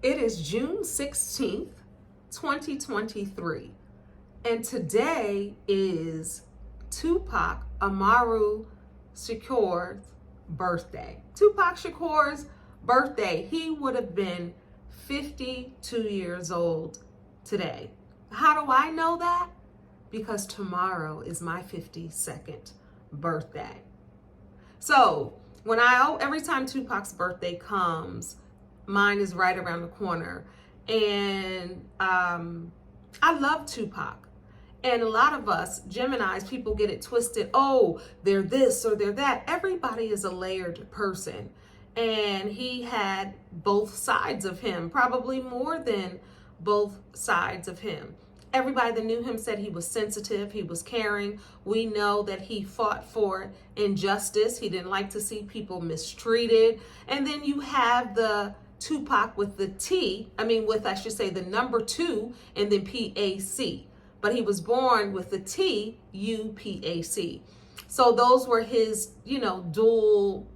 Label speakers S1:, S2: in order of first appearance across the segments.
S1: It is June 16th, 2023, and today is Tupac Amaru Shakur's birthday. Tupac Shakur's birthday. He would have been 52 years old today. How do I know that? Because tomorrow is my 52nd birthday. So every time Tupac's birthday comes, mine is right around the corner. And I love Tupac. And a lot of us, Geminis, people get it twisted. Oh, they're this or they're that. Everybody is a layered person. And he had both sides of him, probably more than both sides of him. Everybody that knew him said he was sensitive, he was caring. We know that he fought for injustice. He didn't like to see people mistreated. And then you have the Tupac with the I should say the number 2 and then PAC. But he was born with the TUPAC. So those were his, dual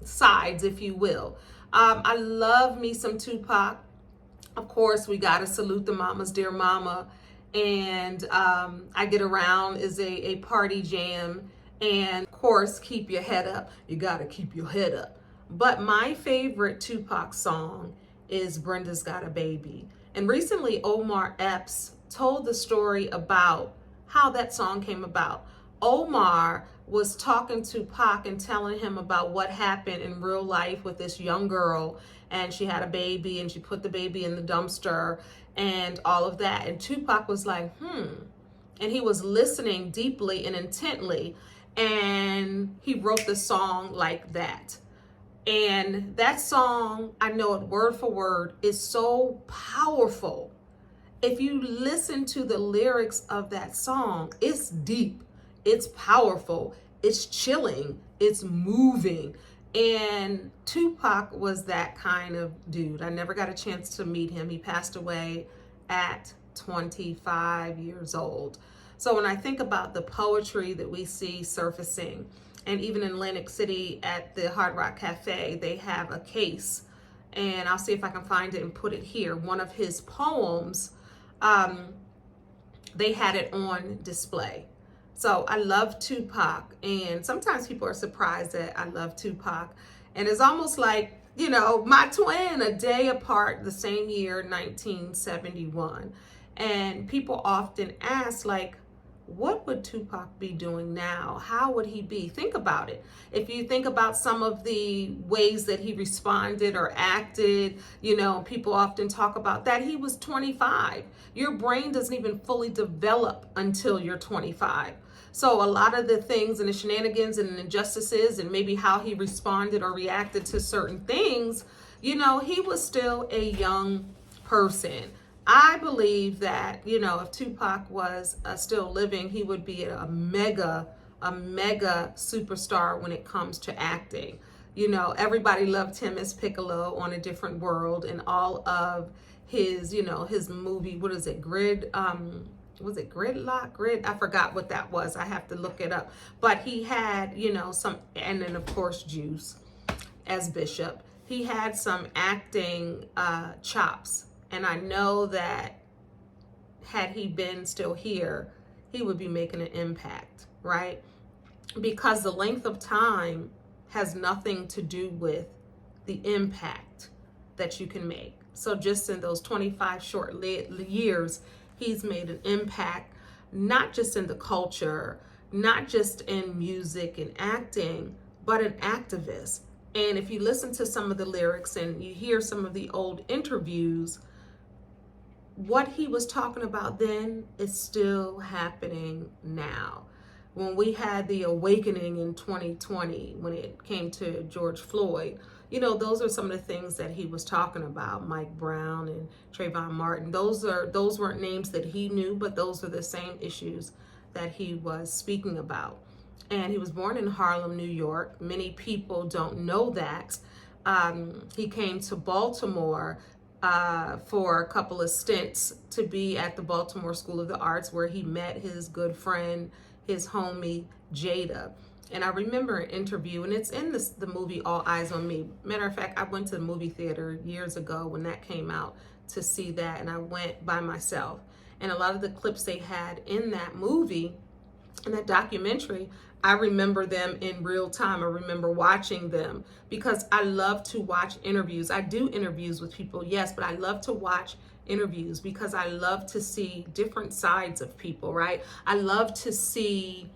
S1: sides, if you will. I love me some Tupac. Of course, we got to salute the mamas, dear mama. And I Get Around is a party jam. And of course, keep your head up. You got to keep your head up. But my favorite Tupac song is Brenda's Got a Baby. And recently, Omar Epps told the story about how that song came about. Omar was talking to Pac and telling him about what happened in real life with this young girl, and she had a baby and she put the baby in the dumpster and all of that. And Tupac was like, and he was listening deeply and intently, and he wrote the song like that. And that song, I know it word for word, is so powerful. If you listen to the lyrics of that song, it's deep, it's powerful, it's chilling, it's moving. And Tupac was that kind of dude. I never got a chance to meet him. He passed away at 25 years old. So when I think about the poetry that we see surfacing, and even in Atlantic City at the Hard Rock Cafe, they have a case, and I'll see if I can find it and put it here. One of his poems, they had it on display. So I love Tupac, and sometimes people are surprised that I love Tupac. And it's almost like, my twin, a day apart, the same year, 1971. And people often ask, like, what would Tupac be doing now? How would he be? Think about it. If you think about some of the ways that he responded or acted, people often talk about that. He was 25. Your brain doesn't even fully develop until you're 25. So a lot of the things and the shenanigans and the injustices and maybe how he responded or reacted to certain things, he was still a young person. I believe that, if Tupac was still living, he would be a mega superstar when it comes to acting. Everybody loved him as Piccolo on A Different World, and all of his, his movie, what is it, was it Gridlock? I forgot what that was. I have to look it up. But he had, some, and then of course Juice as Bishop. He had some acting chops. And I know that had he been still here, he would be making an impact, right? Because the length of time has nothing to do with the impact that you can make. So just in those 25 short years, he's made an impact, not just in the culture, not just in music and acting, but an activist. And if you listen to some of the lyrics and you hear some of the old interviews, what he was talking about then is still happening now. When we had the awakening in 2020, when it came to George Floyd, those are some of the things that he was talking about. Mike Brown and Trayvon Martin. Those weren't names that he knew, but those are the same issues that he was speaking about. And he was born in Harlem, New York. Many people don't know that. He came to Baltimore for a couple of stints to be at the Baltimore School of the Arts, where he met his good friend, his homie, Jada. And I remember an interview, and it's in the movie All Eyes on Me. Matter of fact, I went to the movie theater years ago when that came out to see that, and I went by myself. And a lot of the clips they had in that movie, in that documentary, I remember them in real time. I remember watching them because I love to watch interviews. I do interviews with people, yes, but I love to watch interviews because I love to see different sides of people, right? I love to see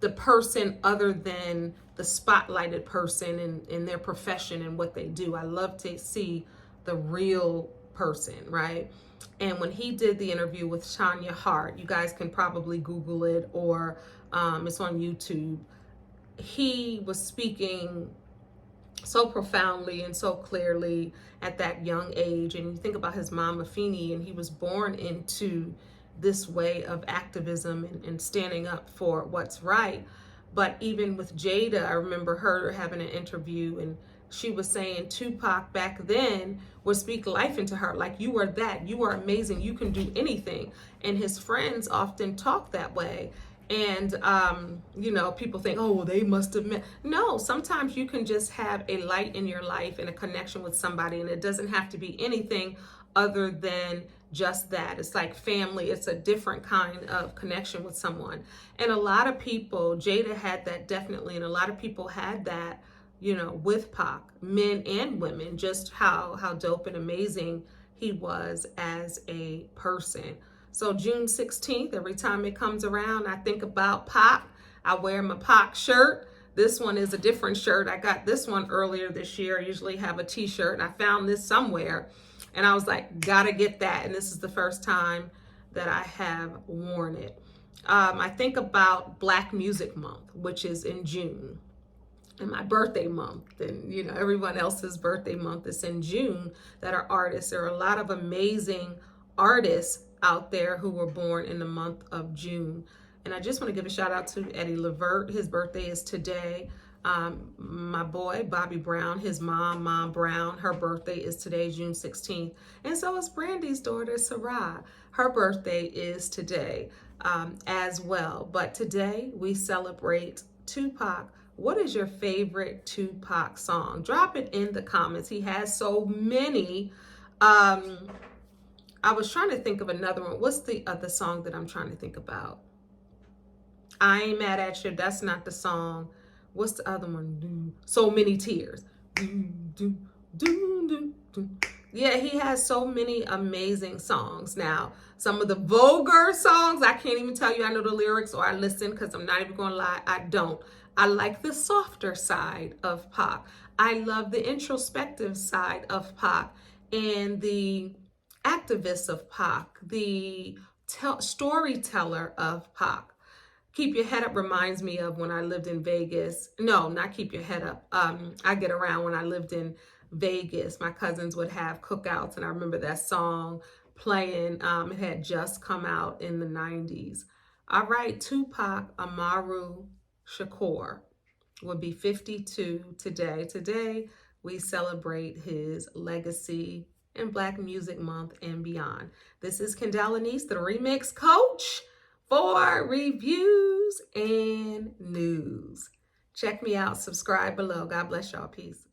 S1: the person other than the spotlighted person in their profession and what they do. I love to see the real person, right? And when he did the interview with Tanya Hart, you guys can probably Google it, or it's on YouTube. He was speaking so profoundly and so clearly at that young age. And you think about his mom, Afeni, and he was born into this way of activism and standing up for what's right. But even with Jada, I remember her having an interview, and she was saying Tupac back then would speak life into her, like, you are that, you are amazing, you can do anything. And his friends often talk that way. And, people think, oh, well, they must have met. No, sometimes you can just have a light in your life and a connection with somebody, and it doesn't have to be anything other than just that. It's like family. It's a different kind of connection with someone. And a lot of people, Jada had that definitely, and a lot of people had that, with Pac, men and women, just how dope and amazing he was as a person. So June 16th, every time it comes around, I think about Pac. I wear my Pac shirt. This one is a different shirt. I got this one earlier this year. I usually have a t-shirt, and I found this somewhere, and I was like, gotta get that. And this is the first time that I have worn it. I think about Black Music Month, which is in June, and my birthday month, and everyone else's birthday month is in June that are artists. There are a lot of amazing artists out there who were born in the month of June. And I just want to give a shout out to Eddie Levert. His birthday is today. My boy, Bobby Brown, his mom Brown, her birthday is today, June 16th. And so is Brandy's daughter, Sarah. Her birthday is today as well. But today we celebrate Tupac. What is your favorite Tupac song? Drop it in the comments. He has so many. I was trying to think of another one. What's the other song that I'm trying to think about? I Ain't Mad at You. That's not the song. What's the other one? So Many Tears. Yeah, he has so many amazing songs. Now, some of the vulgar songs, I can't even tell you I know the lyrics or I listen, because I'm not even going to lie, I don't. I like the softer side of Pac. I love the introspective side of Pac and the activist of Pac, the storyteller of Pac. Keep Your Head Up reminds me of when I lived in Vegas. No, not Keep Your Head Up. I Get Around. When I lived in Vegas, my cousins would have cookouts, and I remember that song playing. It had just come out in the 90s. All right, Tupac Amaru Shakur would be 52 today. Today, we celebrate his legacy in Black Music Month and beyond. This is Lenice, the Remix Coach, for reviews and news. Check me out. Subscribe below. God bless y'all. Peace.